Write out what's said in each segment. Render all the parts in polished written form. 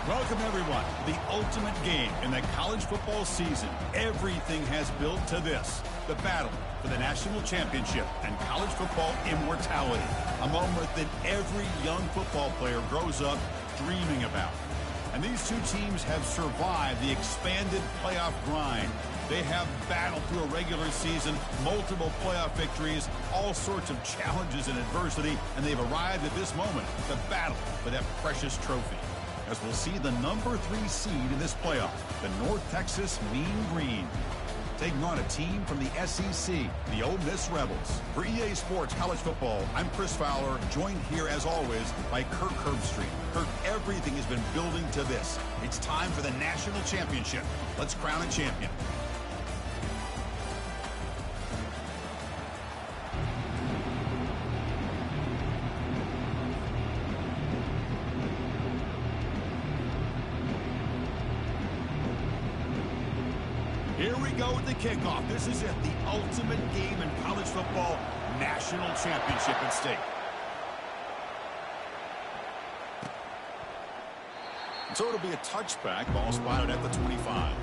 Welcome, everyone, to the ultimate game in the college football season. Everything has built to this, the battle for the national championship and college football immortality, a moment that every young football player grows up dreaming about. And these two teams have survived the expanded playoff grind. They have battled through a regular season, multiple playoff victories, all sorts of challenges and adversity, and they've arrived at this moment, the battle for that precious trophy. As we'll see the number 3 seed in this playoff, the North Texas Mean Green, taking on a team from the SEC, the Ole Miss Rebels. For EA Sports College Football, I'm Chris Fowler, joined here as always by Kirk Herbstreit. Kirk, everything has been building to this. It's time for the national championship. Let's crown a champion. Here we go with the kickoff. This is it, the ultimate game in college football, national championship at stake. So it'll be a touchback, ball spotted at the 25.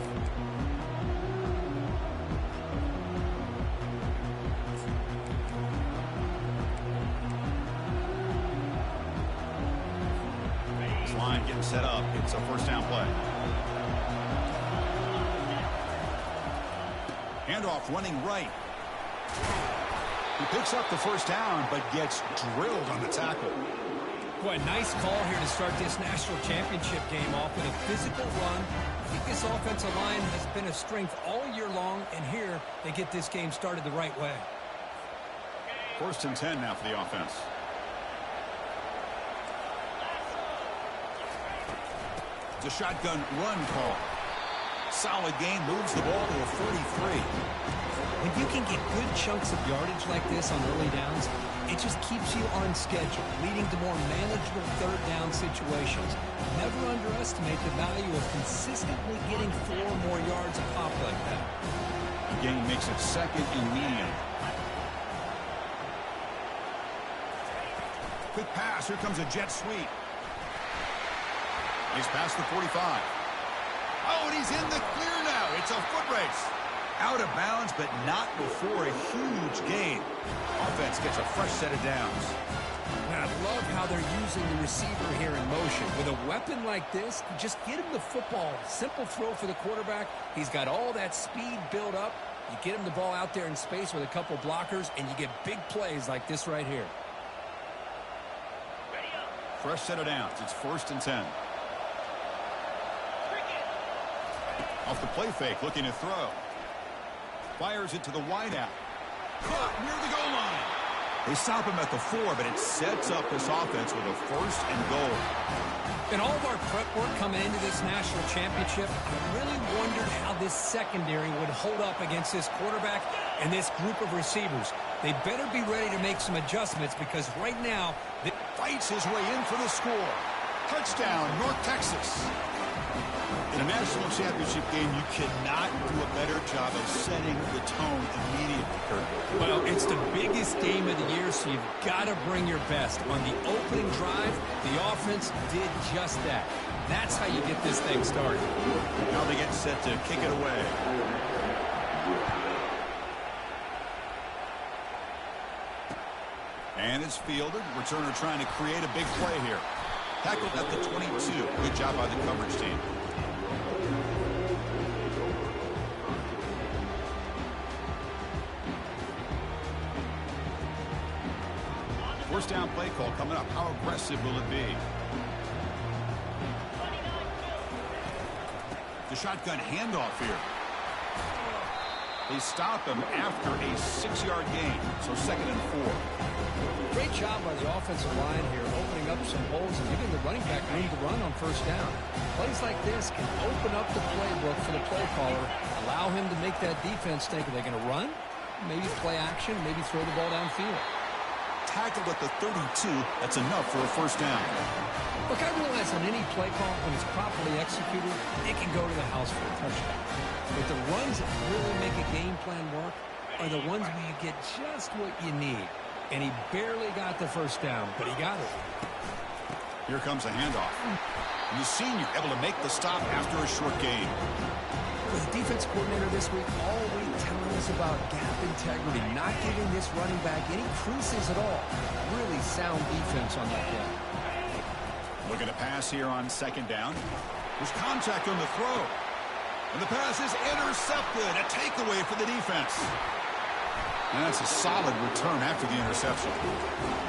This line getting set up. It's a first down play. Handoff running right. He picks up the first down, but gets drilled on the tackle. Boy, nice call here to start this national championship game off with a physical run. I think this offensive line has been a strength all year long, and here they get this game started the right way. First and 10 now for the offense. It's a shotgun run call. Solid gain, moves the ball to a 43. When you can get good chunks of yardage like this on early downs, it just keeps you on schedule, leading to more manageable third down situations. Never underestimate the value of consistently getting 4 more yards a pop like that. The gain makes it second and medium. Quick pass, here comes a jet sweep. He's past the 45. Oh, and he's in the clear now. It's a foot race. Out of bounds, but not before a huge gain. Offense gets a fresh set of downs. And I love how they're using the receiver here in motion. With a weapon like this, just get him the football. Simple throw for the quarterback. He's got all that speed built up. You get him the ball out there in space with a couple blockers, and you get big plays like this right here. Fresh set of downs. It's first and 10. Off the play fake, looking to throw. Fires it to the wideout. Caught near the goal line. They stop him at the 4, but it sets up this offense with a first and goal. In all of our prep work coming into this national championship, I really wondered how this secondary would hold up against this quarterback and this group of receivers. They better be ready to make some adjustments because right now, it fights his way in for the score. Touchdown, North Texas. In a national championship game, you cannot do a better job of setting the tone immediately, Kirk. Well, it's the biggest game of the year, so you've got to bring your best. On the opening drive, the offense did just that. That's how you get this thing started. Now they get set to kick it away. And it's fielded. Returner trying to create a big play here. Tackled at the 22. Good job by the coverage team. First down play call coming up. How aggressive will it be? The shotgun handoff here. They stop him after a 6-yard gain. So second and 4. Great job by the offensive line here, opening up some holes and giving the running back room to run on first down. Plays like this can open up the playbook for the play caller, allow him to make that defense think, are they going to run? Maybe play action, maybe throw the ball downfield. Tackled at the 32, that's enough for a first down. Look, I realize on any play call, when it's properly executed, it can go to the house for a touchdown. But the runs that really make a game plan work are the ones where you get just what you need. And he barely got the first down, but he got it. Here comes a handoff. And the senior able to make the stop after a short gain. The defense coordinator this week all week telling us about gap integrity, not giving this running back any creases at all. Really sound defense on that play. Looking to pass here on second down. There's contact on the throw. And the pass is intercepted. A takeaway for the defense. And that's a solid return after the interception.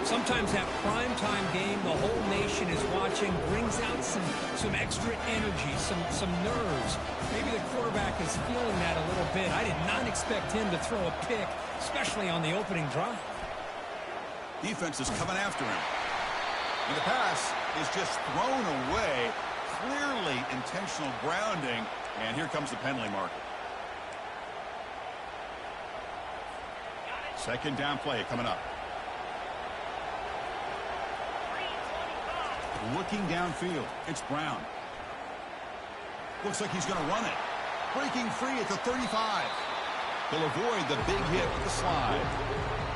Sometimes that primetime game, the whole nation is watching, brings out some extra energy, some nerves. Maybe the quarterback is feeling that a little bit. I did not expect him to throw a pick, especially on the opening drive. Defense is coming after him. And the pass is just thrown away. Clearly intentional grounding. And here comes the penalty marker. Second down play coming up. Looking downfield. It's Brown. Looks like he's going to run it. Breaking free at the 35. He'll avoid the big hit with the slide.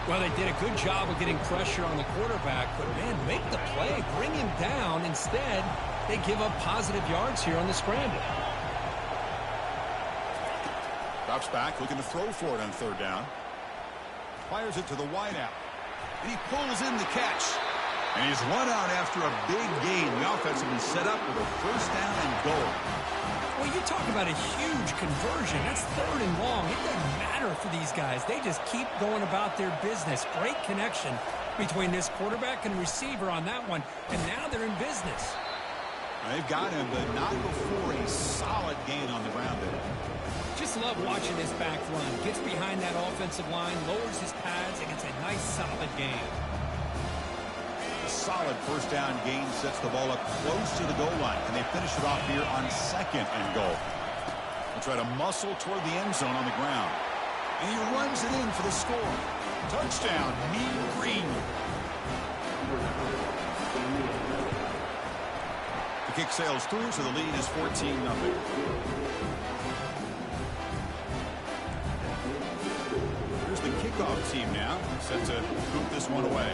Well, they did a good job of getting pressure on the quarterback, but, man, make the play. Bring him down. Instead, they give up positive yards here on the scramble. Drops back, looking to throw for it on third down. Fires it to the wideout. And he pulls in the catch. And he's run out after a big gain. The offense has been set up with a first down and goal. Well, you talk about a huge conversion. That's third and long. It doesn't matter for these guys. They just keep going about their business. Great connection between this quarterback and receiver on that one. And now they're in business. They've got him, but not before a solid gain on the ground there. Just love watching this back run. Gets behind that offensive line, lowers his pads, and gets a nice, solid gain. A solid first down gain sets the ball up close to the goal line. And they finish it off here on second and goal. They'll try to muscle toward the end zone on the ground. And he runs it in for the score. Touchdown, Mean Green. The kick sails through, so the lead is 14-0. Here's the kickoff team now, set to boot this one away.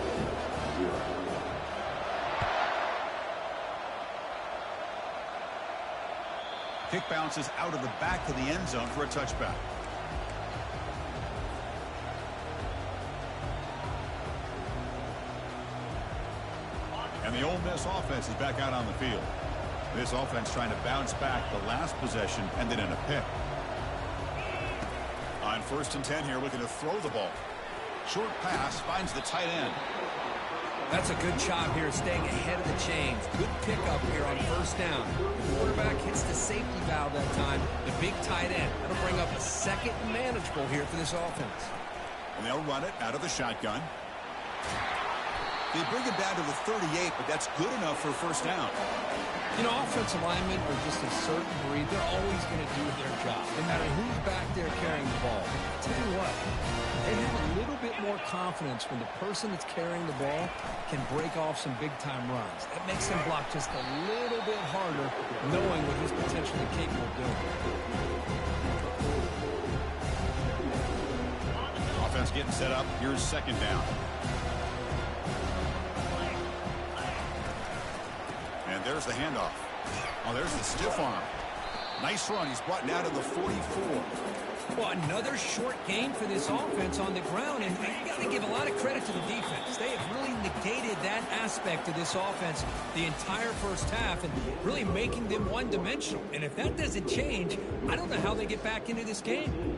Kick bounces out of the back of the end zone for a touchback. And the Ole Miss offense is back out on the field. This offense trying to bounce back. The last possession ended in a pick. On first and 10 here, looking to throw the ball. Short pass finds the tight end. That's a good job here, staying ahead of the chains. Good pickup here on first down. The quarterback hits the safety valve that time. The big tight end. That'll bring up a second and manageable here for this offense. And they'll run it out of the shotgun. They bring it down to the 38, but that's good enough for a first down. You know, offensive linemen are just a certain breed. They're always going to do their job, no matter who's back there carrying the ball. I'll tell you what, they have a little bit more confidence when the person that's carrying the ball can break off some big-time runs. That makes them block just a little bit harder, knowing what he's potentially capable of doing. Offense getting set up. Here's second down. And there's the handoff. Oh, there's the stiff arm. Nice run. He's brought down to the 44. Well, another short gain for this offense on the ground, and you got to give a lot of credit to the defense. They have really negated that aspect of this offense the entire first half and really making them one-dimensional. And if that doesn't change, I don't know how they get back into this game.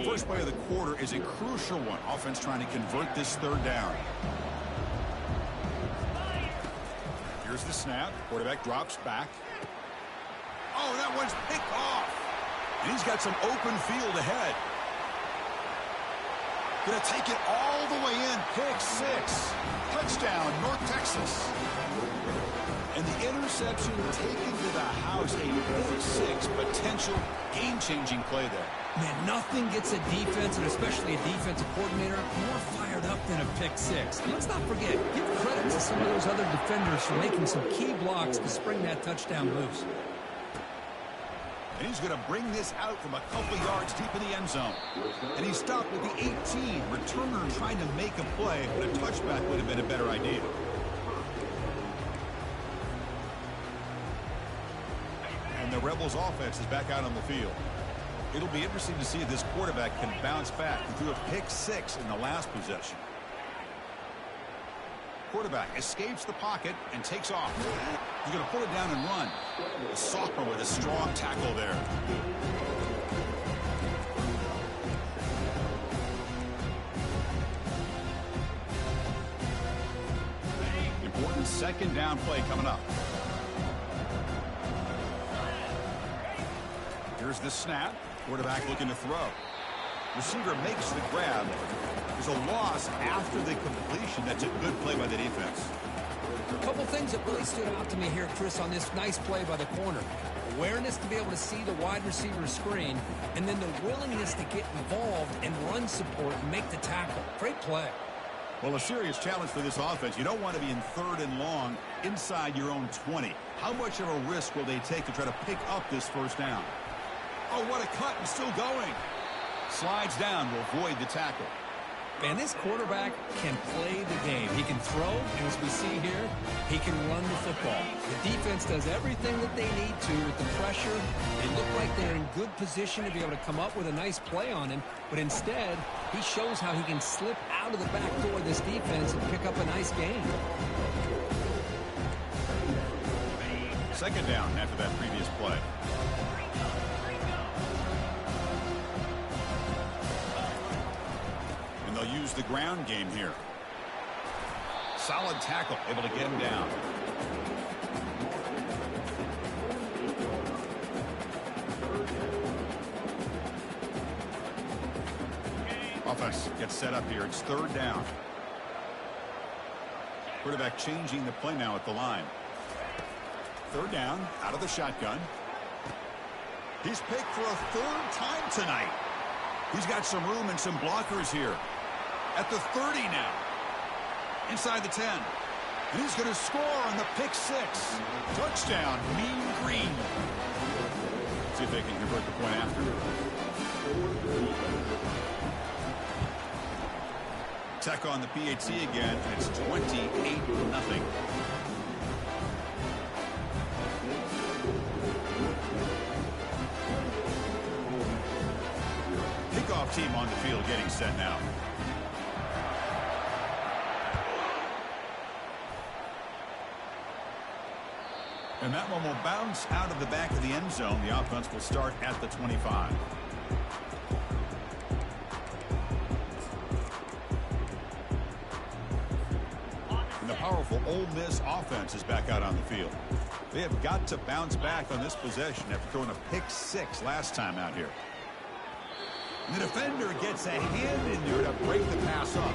First play of the quarter is a crucial one. Offense trying to convert this third down. Here's the snap. Quarterback drops back. Oh, that one's picked off. And he's got some open field ahead. Gonna take it all the way in. Pick six. Touchdown, North Texas. And the interception taken to the house. A pick six potential game-changing play there. Man, nothing gets a defense, and especially a defensive coordinator, more fired up than a pick six. And let's not forget, give credit to some of those other defenders for making some key blocks to spring that touchdown loose. And he's going to bring this out from a couple yards deep in the end zone. And he stopped with the 18. Returner trying to make a play, but a touchback would have been a better idea. Rebels offense is back out on the field. It'll be interesting to see if this quarterback can bounce back. He threw a pick-6 in the last possession. Quarterback escapes the pocket and takes off. He's going to pull it down and run. The sophomore with a strong tackle there. Important second down play coming up. Here's the snap. Quarterback looking to throw. Receiver makes the grab. There's a loss after the completion. That's a good play by the defense. A couple things that really stood out to me here, Chris, on this nice play by the corner. Awareness to be able to see the wide receiver screen, and then the willingness to get involved and run support and make the tackle. Great play. Well, a serious challenge for this offense. You don't want to be in 3rd and long inside your own 20. How much of a risk will they take to try to pick up this first down? Oh, what a cut, and still going. Slides down to avoid the tackle. Man, this quarterback can play the game. He can throw, and as we see here, he can run the football. The defense does everything that they need to with the pressure. They look like they're in good position to be able to come up with a nice play on him, but instead, he shows how he can slip out of the back door of this defense and pick up a nice gain. Second down after that previous play. And they'll use the ground game here. Solid tackle, able to get him down. Offense gets set up here. It's 3rd down. Quarterback changing the play now at the line. 3rd down, out of the shotgun. He's picked for a 3rd time tonight. He's got some room and some blockers here. At the 30 now. Inside the 10. And he's going to score on the pick-6. Touchdown, Mean Green. See if they can convert the point after. Tech on the PAT again, and it's 28-0. Kickoff team on the field getting set now. And that one will bounce out of the back of the end zone. The offense will start at the 25. And the powerful Ole Miss offense is back out on the field. They have got to bounce back on this possession after throwing a pick-6 last time out here. And the defender gets a hand in there to break the pass up.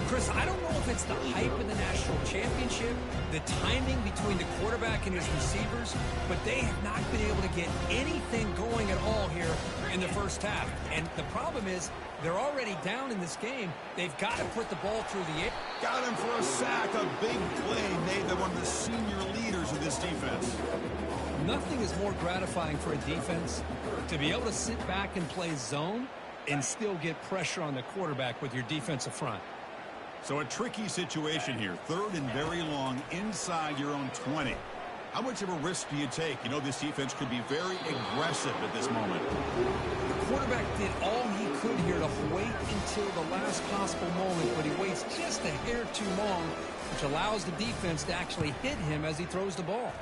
Chris, I don't know if it's the hype of the national championship, the timing between the quarterback and his receivers, but they have not been able to get anything going at all here in the first half. And the problem is they're already down in this game. They've got to put the ball through the air. Got him for a sack, a big play made by one of the senior leaders of this defense. Nothing is more gratifying for a defense to be able to sit back and play zone and still get pressure on the quarterback with your defensive front. So a tricky situation here. 3rd and very long inside your own 20. How much of a risk do you take? You know this defense could be very aggressive at this moment. The quarterback did all he could here to wait until the last possible moment, but he waits just a hair too long, which allows the defense to actually hit him as he throws the ball.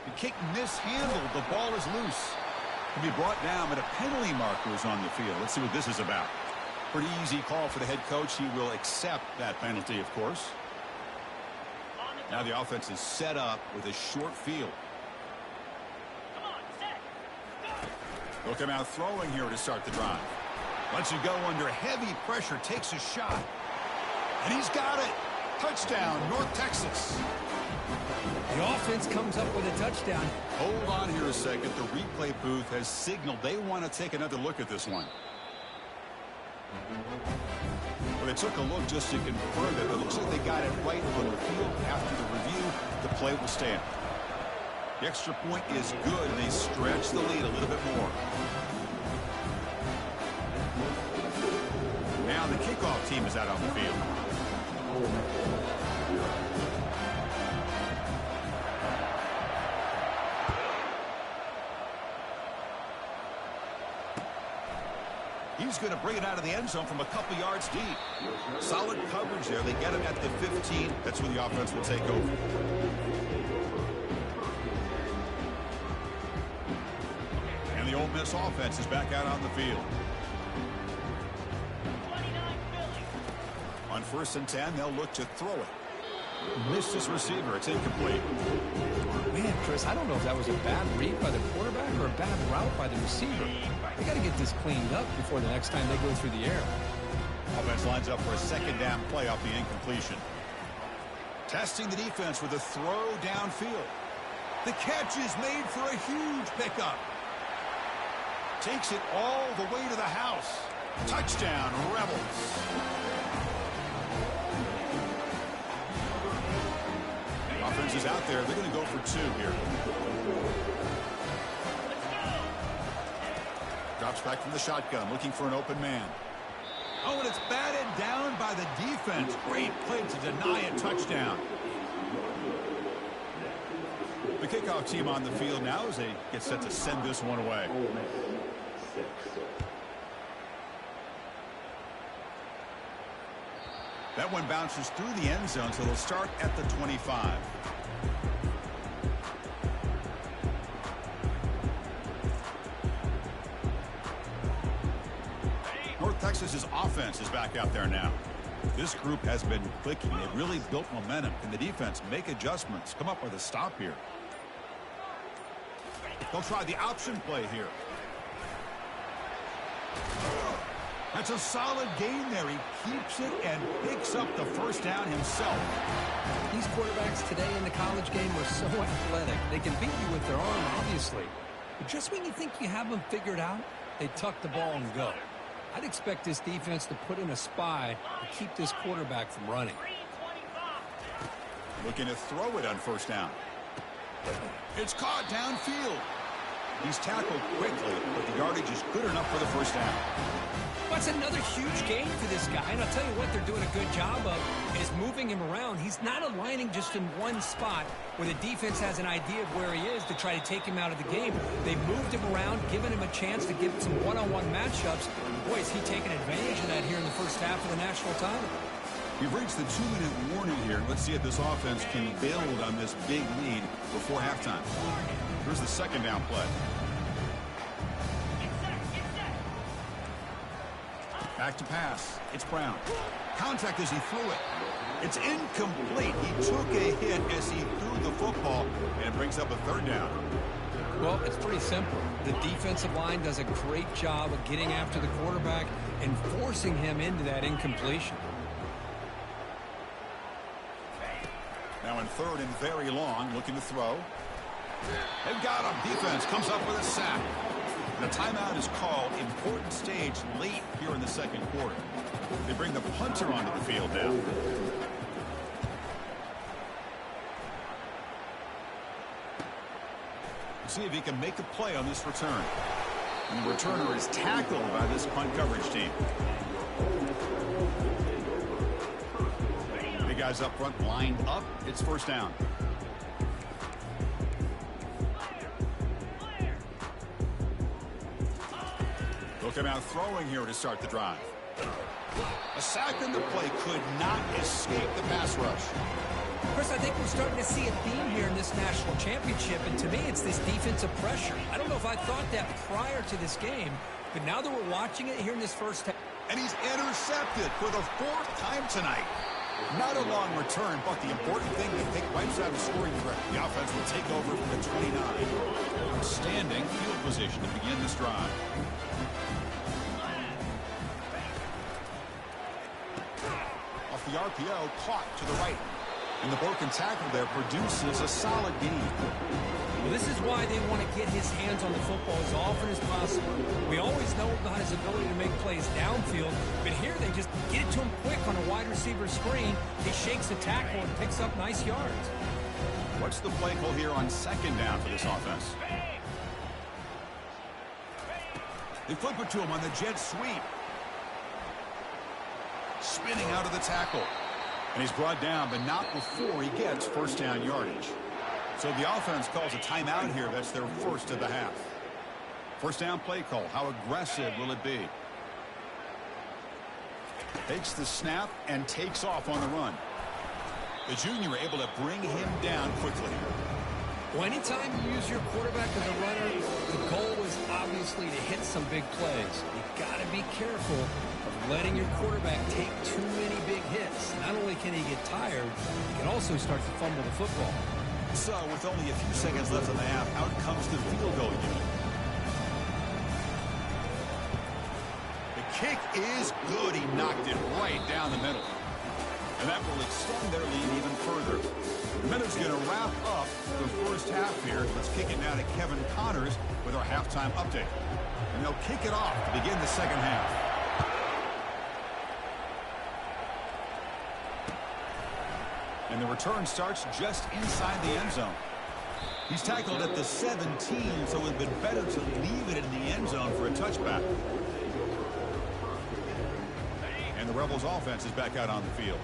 The kick mishandled. The ball is loose. To be brought down, but a penalty marker is on the field. Let's see what this is about. Pretty easy call for the head coach. He will accept that penalty, of course. Now the offense is set up with a short field. They'll come out throwing here to start the drive. Lets you go under heavy pressure, takes a shot. And he's got it. Touchdown, North Texas. The offense comes up with a touchdown. Hold on here a second. The replay booth has signaled they want to take another look at this one. Well, they took a look just to confirm it. It looks like they got it right on the field. After the review, the play will stand. The extra point is good, and they stretch the lead a little bit more. Now the kickoff team is out on the field. He's going to bring it out of the end zone from a couple yards deep. Solid coverage there. They get him at the 15. That's where the offense will take over. And the Ole Miss offense is back out on the field. On 1st and 10, they'll look to throw it. Missed his receiver. It's incomplete. Man, Chris, I don't know if that was a bad read by the quarterback or a bad route by the receiver. They got to get this cleaned up before the next time they go through the air. Offense lines up for a 2nd down play off the incompletion. Testing the defense with a throw downfield. The catch is made for a huge pickup. Takes it all the way to the house. Touchdown, Rebels. Offense is out there. They're going to go for 2 here. Drops back from the shotgun, looking for an open man. Oh, and it's batted down by the defense. Great play to deny a touchdown. The kickoff team on the field now as they get set to send this one away. That one bounces through the end zone, so they'll start at the 25. North Texas's offense is back out there now. This group has been clicking. They've really built momentum. Can the defense make adjustments? Come up with a stop here. They'll try the option play here. That's a solid gain there. He keeps it and picks up the 1st down himself. These quarterbacks today in the college game are so athletic. They can beat you with their arm, obviously. But just when you think you have them figured out, they tuck the ball and go. I'd expect this defense to put in a spy to keep this quarterback from running. Looking to throw it on 1st down. It's caught downfield. He's tackled quickly, but the yardage is good enough for the 1st down. That's another huge gain for this guy, and I'll tell you what they're doing a good job of is moving him around. He's not aligning just in one spot where the defense has an idea of where he is to try to take him out of the game. They've moved him around, given him a chance to get some one-on-one matchups. Boy, is he taking advantage of that here in the 1st half of the national title. We've reached the 2-minute warning here. Let's see if this offense can build on this big lead before halftime. Here's the 2nd down play. Back to pass. It's Brown. Contact as he threw it. It's incomplete. He took a hit as he threw the football, and it brings up a 3rd down. Well, it's pretty simple. The defensive line does a great job of getting after the quarterback and forcing him into that incompletion. Now in 3rd and very long, looking to throw. They've got him. Defense comes up with a sack. The timeout is called. Important stage late here in the 2nd quarter. They bring the punter onto the field now. See if he can make a play on this return. And the returner is tackled by this punt coverage team. The guys up front lined up. It's 1st down. They'll come out throwing here to start the drive. A sack in the play could not escape the pass rush. Chris, I think we're starting to see a theme here in this national championship, and to me it's this defensive pressure. I don't know if I thought that prior to this game, but now that we're watching it here in this 1st half. And he's intercepted for the 4th time tonight. Not a long return, but the important thing, they take right side of scoring threat. The offense will take over from the 29. Outstanding field position to begin this drive. Off the RPO, caught to the right. And the broken tackle there produces a solid gain. Well, this is why they want to get his hands on the football as often as possible. We always know about his ability to make plays downfield, but here they just get it to him quick on a wide receiver screen. He shakes the tackle and picks up nice yards. What's the play call here on 2nd down for this offense? They flip it to him on the jet sweep. Spinning out of the tackle. And he's brought down, but not before he gets 1st down yardage. So the offense calls a timeout here. That's their 1st of the half. 1st down play call. How aggressive will it be? Takes the snap and takes off on the run. The junior able to bring him down quickly. Well, anytime you use your quarterback as a runner, the goal is obviously to hit some big plays. You've got to be careful of letting your quarterback take too many big hits. Not only can he get tired, he can also start to fumble the football. So, with only a few seconds left in the half, out comes the field goal unit. The kick is good. He knocked it right down the middle. And that will extend their lead even further. The minute's going to wrap up the first half here. Let's kick it now to Kevin Connors with our halftime update. And they'll kick it off to begin the second half. And the return starts just inside the end zone. He's tackled at the 17, so it would have been better to leave it in the end zone for a touchback. And the Rebels offense is back out on the field.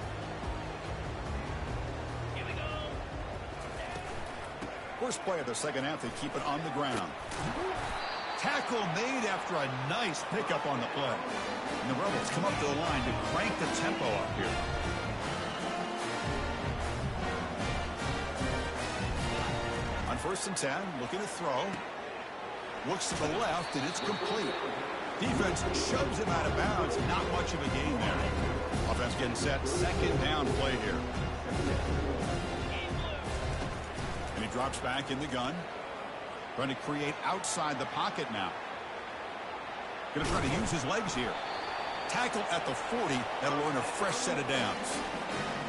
First play of the second half, they keep it on the ground. Tackle made after a nice pickup on the play. And the Rebels come up to the line to crank the tempo up here. On 1st and 10, looking to throw. Looks to the left, and it's complete. Defense shoves him out of bounds. Not much of a gain there. Offense getting set. Second down play here. And he drops back in the gun. Trying to create outside the pocket now. Going to try to use his legs here. Tackle at the 40. That'll earn a fresh set of downs.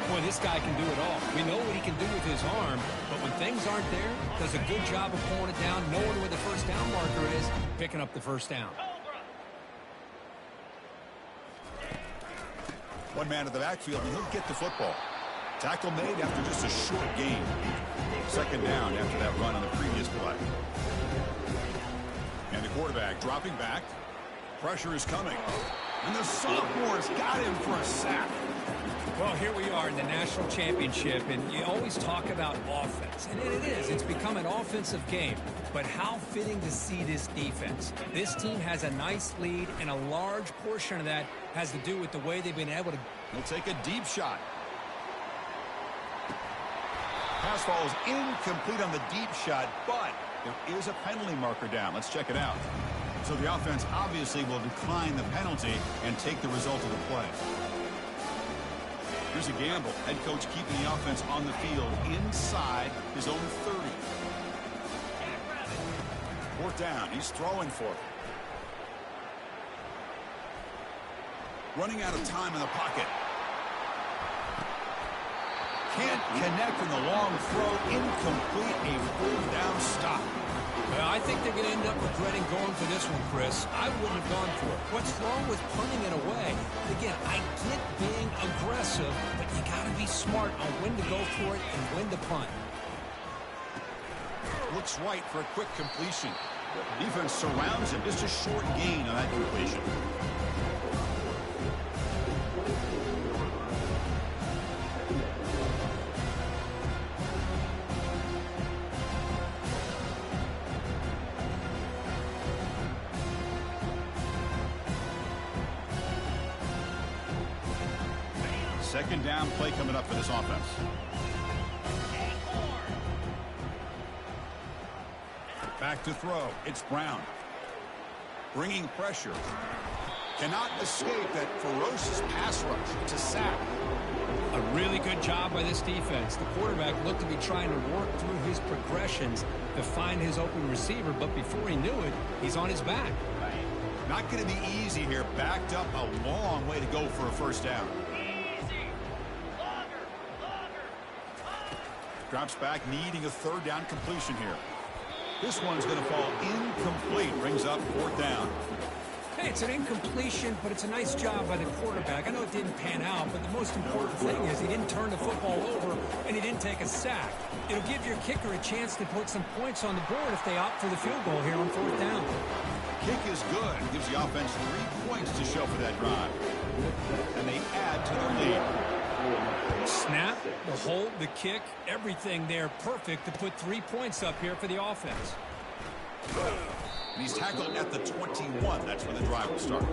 Boy, this guy can do it all. We know what he can do with his arm, but when things aren't there, does a good job of pulling it down, knowing where the first down marker is, picking up the first down. One man in the backfield, and he'll get the football. Tackle made after just a short gain. Second down after that run on the previous play. And the quarterback dropping back. Pressure is coming. And the sophomore's got him for a sack. Well, here we are in the national championship, and you always talk about offense. And it is. It's become an offensive game. But how fitting to see this defense. This team has a nice lead, and a large portion of that has to do with the way they've been able to. He'll take a deep shot. Pass falls incomplete on the deep shot, but there is a penalty marker down. Let's check it out. So the offense obviously will decline the penalty and take the result of the play. Here's a gamble. Head coach keeping the offense on the field inside his own 30. 4th down. He's throwing for it. Running out of time in the pocket. Can't connect in the long throw. Incomplete. A 4th down stop. Well, I think they're going to end up regretting going for this one, Chris. I wouldn't have gone for it. What's wrong with punting it away? Again, I get being aggressive, but you got to be smart on when to go for it and when to punt. Looks right for a quick completion. Defense surrounds him. Just a short gain on that completion. Second down play coming up for this offense. Back to throw. It's Brown. Bringing pressure. Cannot escape that ferocious pass rush. It's a sack. A really good job by this defense. The quarterback looked to be trying to work through his progressions to find his open receiver, but before he knew it, he's on his back. Not going to be easy here. Backed up a long way to go for a first down. Drops back, needing a 3rd down completion here. This one's going to fall incomplete. Brings up 4th down. Hey, it's an incompletion, but it's a nice job by the quarterback. I know it didn't pan out, but the most important thing is he didn't turn the football over and he didn't take a sack. It'll give your kicker a chance to put some points on the board if they opt for the field goal here on 4th down. Kick is good. Gives the offense 3 points to show for that drive. And they add to their lead. Snap, the hold, the kick, everything there perfect to put 3 points up here for the offense. And he's tackled at the 21. That's when the drive will start.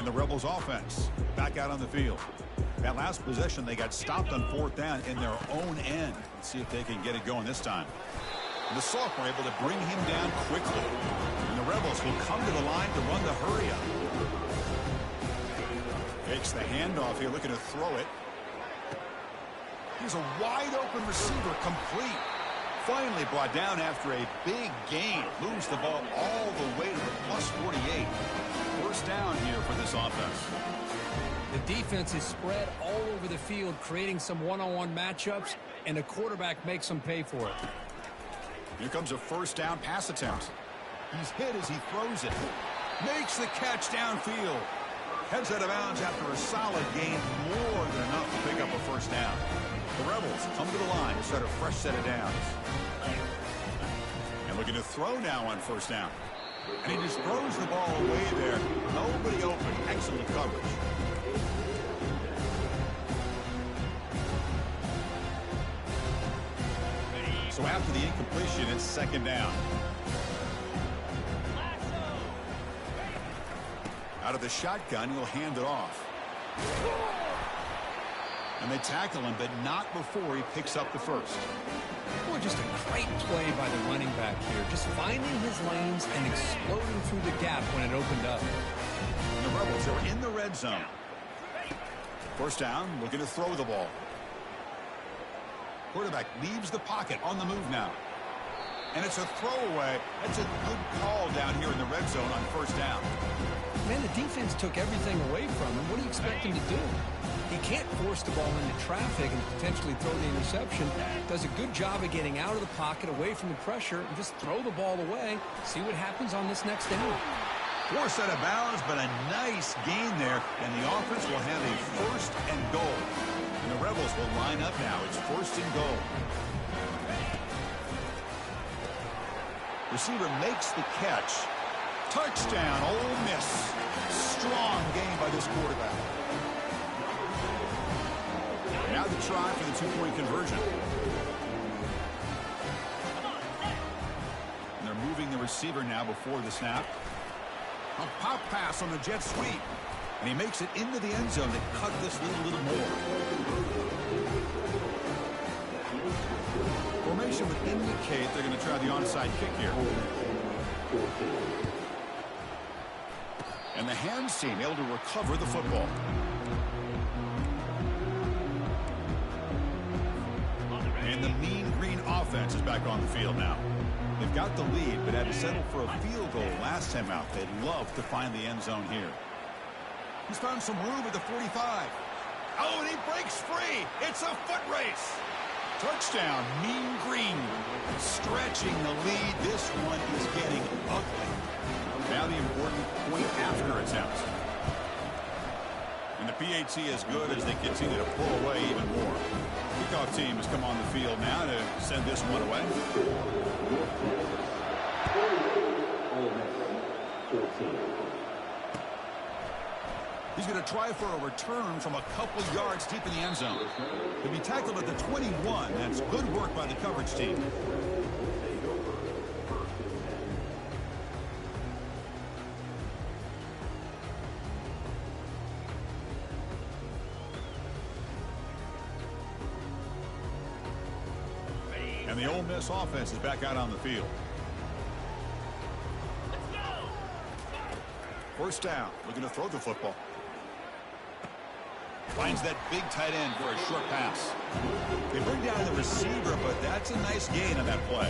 And the Rebels offense back out on the field. That last possession, they got stopped on 4th down in their own end. Let's see if they can get it going this time. And the sophomore able to bring him down quickly. And the Rebels will come to the line to run the hurry up. Takes the handoff here, looking to throw it. He's a wide open receiver, complete. Finally brought down after a big gain. Moves the ball all the way to the plus 48. First down here for this offense. The defense is spread all over the field, creating some one-on-one matchups, and the quarterback makes them pay for it. Here comes a first down pass attempt. He's hit as he throws it. Makes the catch downfield. Heads out of bounds after a solid gain, more than enough to pick up a first down. The Rebels come to the line to start a fresh set of downs. And looking to throw now on first down. And he just throws the ball away there. Nobody open. Excellent coverage. So after the incompletion, it's second down. Out of the shotgun, he'll hand it off. And they tackle him, but not before he picks up the first. Well, just a great play by the running back here. Just finding his lanes and exploding through the gap when it opened up. And the Rebels are in the red zone. First down, looking to throw the ball. Quarterback leaves the pocket on the move now. And it's a throwaway. That's a good call down here in the red zone on first down. Man, the defense took everything away from him. What do you expect him to do? He can't force the ball into traffic and potentially throw the interception. Does a good job of getting out of the pocket, away from the pressure, and just throw the ball away. See what happens on this next down. Forced out of bounds, but a nice gain there. And the offense will have a first and goal. And the Rebels will line up now. It's first and goal. Receiver makes the catch. Touchdown, Ole Miss. Strong game by this quarterback. Now the try for the two-point conversion. And they're moving the receiver now before the snap. A pop pass on the jet sweep. And he makes it into the end zone to cut this lead a little more. Formation would indicate they're going to try the onside kick here. And the hands team able to recover the football. And the mean green offense is back on the field now. They've got the lead, but had to settle for a field goal last time out. They'd love to find the end zone here. He's found some room at the 45. Oh, and he breaks free. It's a foot race. Touchdown, Mean Green. Stretching the lead. This one is getting ugly. Now the important point after attempt. And the PAT is good as they continue to pull away even more. Kickoff team has come on the field now to send this one away. He's going to try for a return from a couple yards deep in the end zone. He'll be tackled at the 21. That's good work by the coverage team. And the Ole Miss offense is back out on the field. First down, looking to throw the football. Finds that big tight end for a short pass. They bring down the receiver, but that's a nice gain on that play.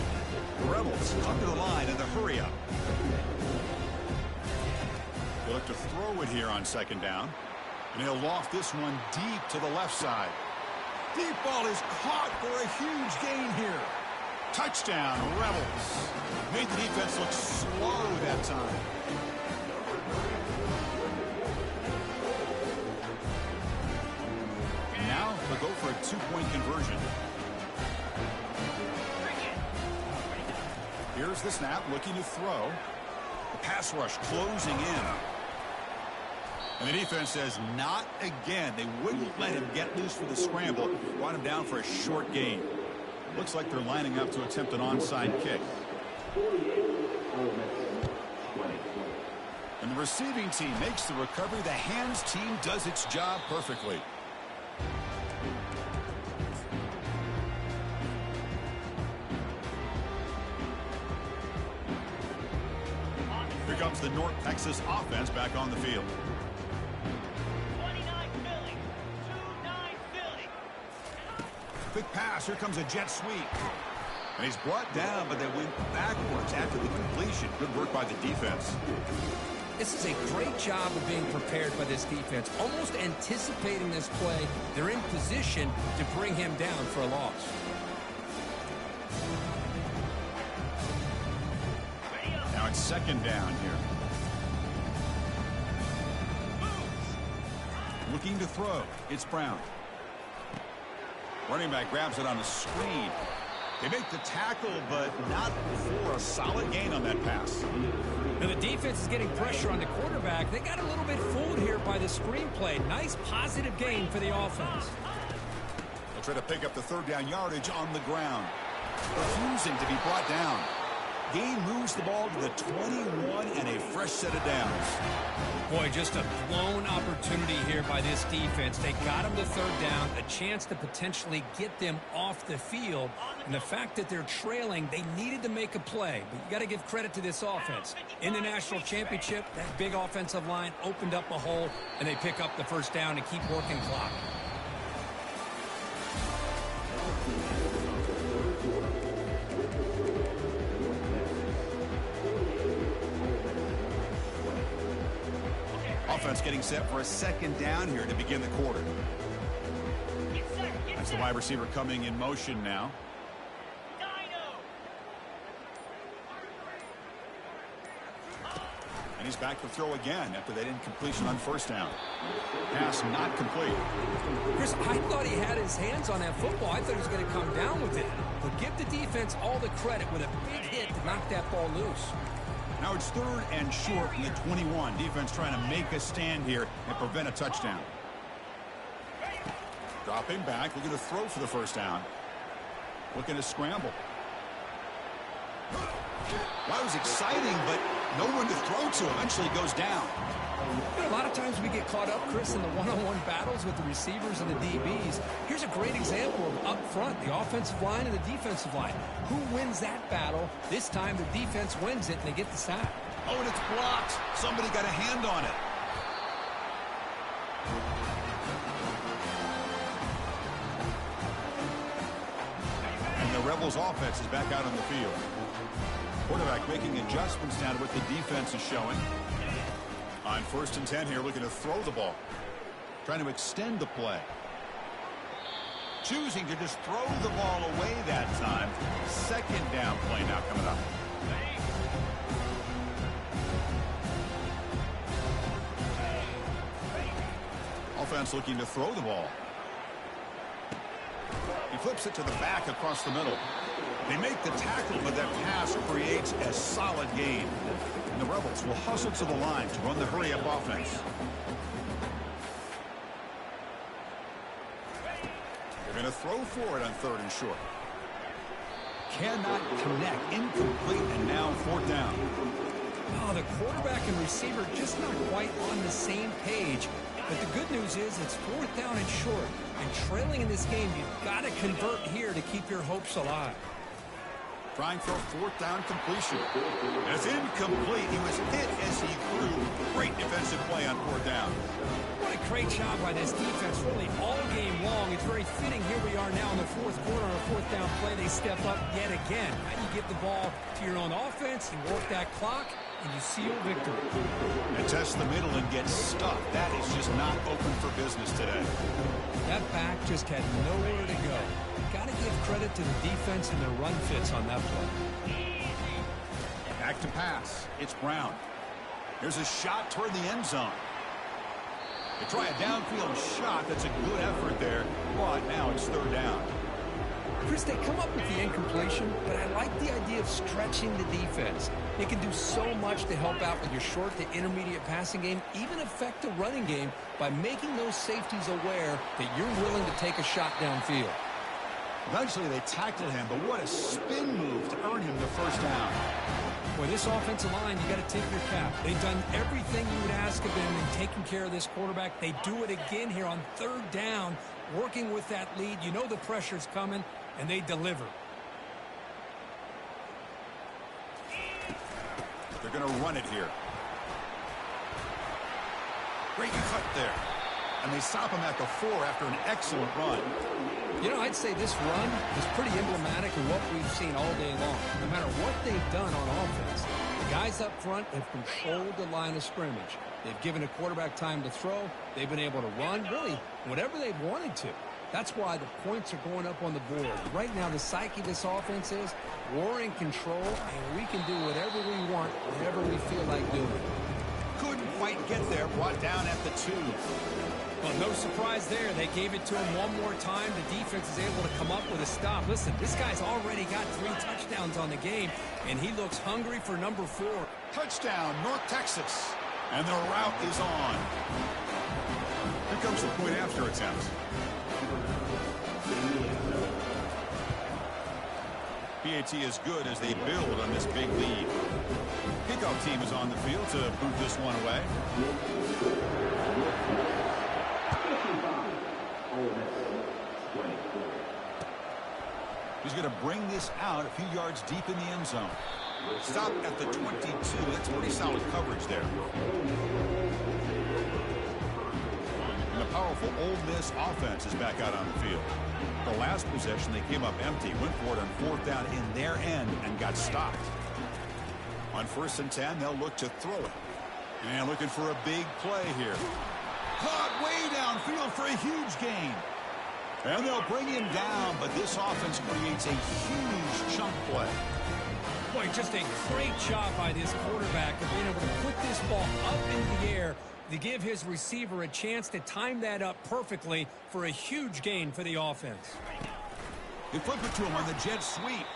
The Rebels come to the line in the hurry up. They look to throw it here on second down. And he'll loft this one deep to the left side. Deep ball is caught for a huge gain here. Touchdown, Rebels. Made the defense look slow that time. Now they'll go for a two-point conversion. Here's the snap, looking to throw. The pass rush closing in. And the defense says not again. They wouldn't let him get loose for the scramble. Brought him down for a short gain. Looks like they're lining up to attempt an onside kick. And the receiving team makes the recovery. The hands team does its job perfectly. Here comes the North Texas offense back on the field. 29 Philly. 2-9 Philly. Quick pass. Here comes a jet sweep. And he's brought down, but they went backwards after the completion. Good work by the defense. This is a great job of being prepared by this defense. Almost anticipating this play. They're in position to bring him down for a loss. Now it's second down here. Looking to throw. It's Brown. Running back grabs it on a screen. They make the tackle, but not for a solid gain on that pass. Now the defense is getting pressure on the quarterback. They got a little bit fooled here by the screenplay. Nice positive gain for the offense. They'll try to pick up the third down yardage on the ground. Refusing to be brought down. Gain moves the ball to the 21 and a fresh set of downs. Boy, just a blown opportunity here by this defense. They got him the third down, a chance to potentially get them off the field. And the fact that they're trailing, they needed to make a play. But you got to give credit to this offense. In the national championship, that big offensive line opened up a hole, and they pick up the first down and keep working clock. Offense getting set for a second down here to begin the quarter. That's the wide receiver coming in motion now. And he's back to throw again after that incompletion on first down. Pass not complete. Chris, I thought he had his hands on that football. I thought he was going to come down with it. But give the defense all the credit with a big hit to knock that ball loose. Now it's third and short from the 21. Defense trying to make a stand here and prevent a touchdown. Dropping back, looking to throw for the first down. Looking to scramble. That was exciting, but no one to throw to. Eventually goes down. You know, a lot of times we get caught up, Chris, in the one-on-one battles with the receivers and the DBs. Here's a great example of up front, the offensive line and the defensive line. Who wins that battle? This time the defense wins it, and they get the sack. Oh, and it's blocked. Somebody got a hand on it. And the Rebels offense is back out on the field. Quarterback making adjustments down to what the defense is showing. On first and 10 here, looking to throw the ball. Trying to extend the play. Choosing to just throw the ball away that time. Second down play now coming up. Offense looking to throw the ball. He flips it to the back across the middle. They make the tackle, but that pass creates a solid gain. And the Rebels will hustle to the line to run the hurry-up offense. They're going to throw for it on third and short. Cannot connect. Incomplete, and now fourth down. Oh, the quarterback and receiver just not quite on the same page. But the good news is it's fourth down and short. And trailing in this game, you've got to convert here to keep your hopes alive. Trying for a fourth down completion. It's incomplete. He was hit as he threw. Great defensive play on fourth down. What a great job by this defense really all game long. It's very fitting. Here we are now in the fourth quarter on a fourth down play. They step up yet again. Now you get the ball to your own offense. You work that clock, and you seal victory. And test the middle and get stuck. That is just not open for business today. That back just had nowhere to go. Got to give credit to the defense and their run fits on that play. Back to pass. It's Brown. There's a shot toward the end zone. They try a downfield shot. That's a good effort there. But now it's third down. Chris, they come up with the incompletion, but I like the idea of stretching the defense. They can do so much to help out with your short to intermediate passing game, even affect the running game by making those safeties aware that you're willing to take a shot downfield. Eventually they tackled him, but what a spin move to earn him the first down. Boy, this offensive line, you got to tip your cap. They've done everything you would ask of them in taking care of this quarterback. They do it again here on third down, working with that lead. You know the pressure's coming, and they deliver. They're going to run it here. Great cut there. And they stop him at the 4 after an excellent run. You know, I'd say this run is pretty emblematic of what we've seen all day long. No matter what they've done on offense, the guys up front have controlled the line of scrimmage. They've given a quarterback time to throw. They've been able to run, really, whatever they've wanted to. That's why the points are going up on the board. Right now, the psyche of this offense is we're in control, and we can do whatever we want, whatever we feel like doing. Couldn't quite get there, brought down at the 2. Well, no surprise there. They gave it to him one more time. The defense is able to come up with a stop. Listen, this guy's already got 3 touchdowns on the game, and he looks hungry for number 4. Touchdown, North Texas. And the route is on. Here comes the point after attempt. PAT is good as they build on this big lead. Kickoff team is on the field to boot this one away. He's going to bring this out a few yards deep in the end zone. Stop at the 22. That's pretty solid coverage there. And the powerful Ole Miss offense is back out on the field. The last possession, they came up empty, went for it on 4th down in their end and got stopped. On 1st and 10, they'll look to throw it. And looking for a big play here. Caught way downfield for a huge gain. And they'll bring him down, but this offense creates a huge chunk play. Boy, just a great job by this quarterback of being able to put this ball up in the air to give his receiver a chance to time that up perfectly for a huge gain for the offense. They flip it to him on the jet sweep.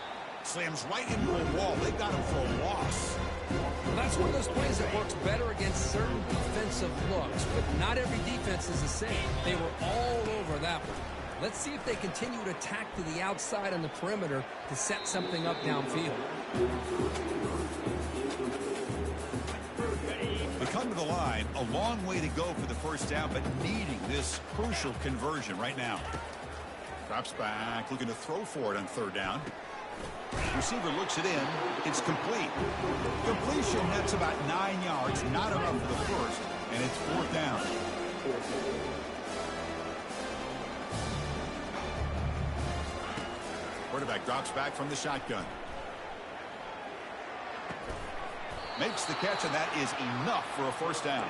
Slams right into a wall. They got him for a loss. Well, that's one of those plays that works better against certain defensive looks, but not every defense is the same. They were all over that one. Let's see if they continue to attack to the outside on the perimeter to set something up downfield. They come to the line, a long way to go for the first down, but needing this crucial conversion right now. Drops back, looking to throw for it on 3rd down. Receiver looks it in. It's complete. Completion, that's about 9 yards, not enough for the first, and it's 4th down. Quarterback drops back from the shotgun. Makes the catch, and that is enough for a 1st down.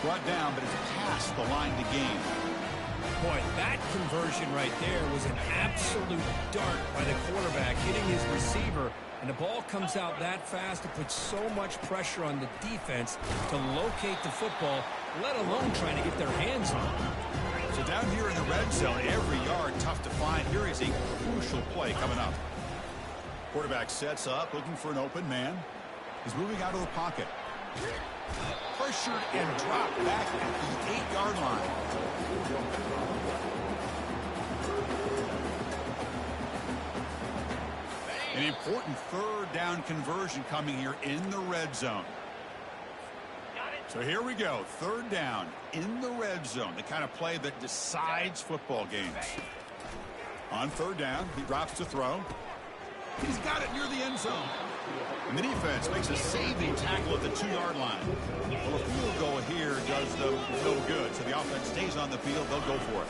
Brought down, but it's past the line to gain. Boy, that conversion right there was an absolute dart by the quarterback, hitting his receiver, and the ball comes out that fast to put so much pressure on the defense to locate the football, let alone trying to get their hands on it. So down here in the red zone, every yard tough to find. Here is a crucial play coming up. Quarterback sets up, looking for an open man. He's moving out of the pocket. Pressured and dropped back at the 8-yard line. An important 3rd down conversion coming here in the red zone. So here we go, 3rd down in the red zone, the kind of play that decides football games. On 3rd down, he drops to throw. He's got it near the end zone. And the defense makes a saving tackle at the 2-yard line. Well, a field goal here does them no good, so the offense stays on the field. They'll go for it.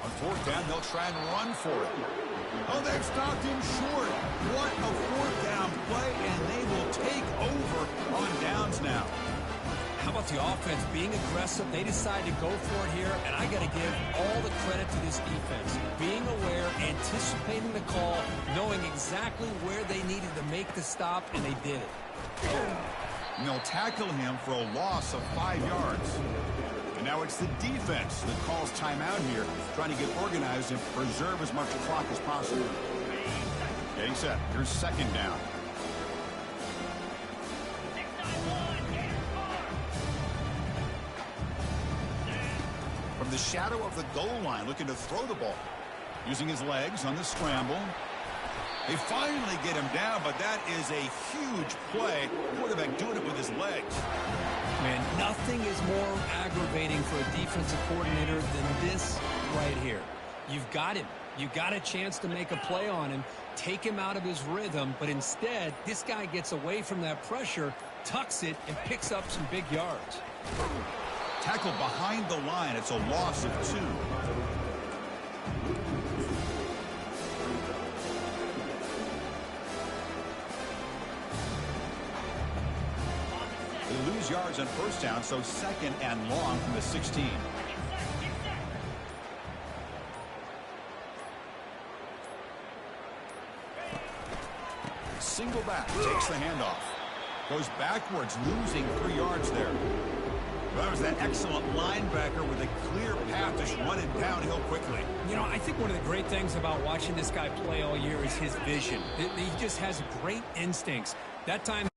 On 4th down, they'll try and run for it. Oh, they've stopped him short. What a 4th down play, and they will take over on downs now. How about the offense being aggressive? They decide to go for it here, and I got to give all the credit to this defense. Being aware, anticipating the call, knowing exactly where they needed to make the stop, and they did it. And they'll tackle him for a loss of 5 yards. And now it's the defense that calls timeout here, trying to get organized and preserve as much clock as possible. Getting set. Here's 2nd down. From the shadow of the goal line, looking to throw the ball. Using his legs on the scramble. They finally get him down, but that is a huge play. Quarterback doing it with his legs. Man, nothing is more aggravating for a defensive coordinator than this right here. You've got him. You got a chance to make a play on him, take him out of his rhythm, but instead, this guy gets away from that pressure, tucks it, and picks up some big yards. Tackle behind the line. It's a loss of 2. They lose yards on first down, so 2nd and long from the 16. Single back, takes the handoff. Goes backwards, losing 3 yards there. Well, that was that excellent linebacker with a clear path to run it downhill quickly. You know, I think one of the great things about watching this guy play all year is his vision. He just has great instincts. That time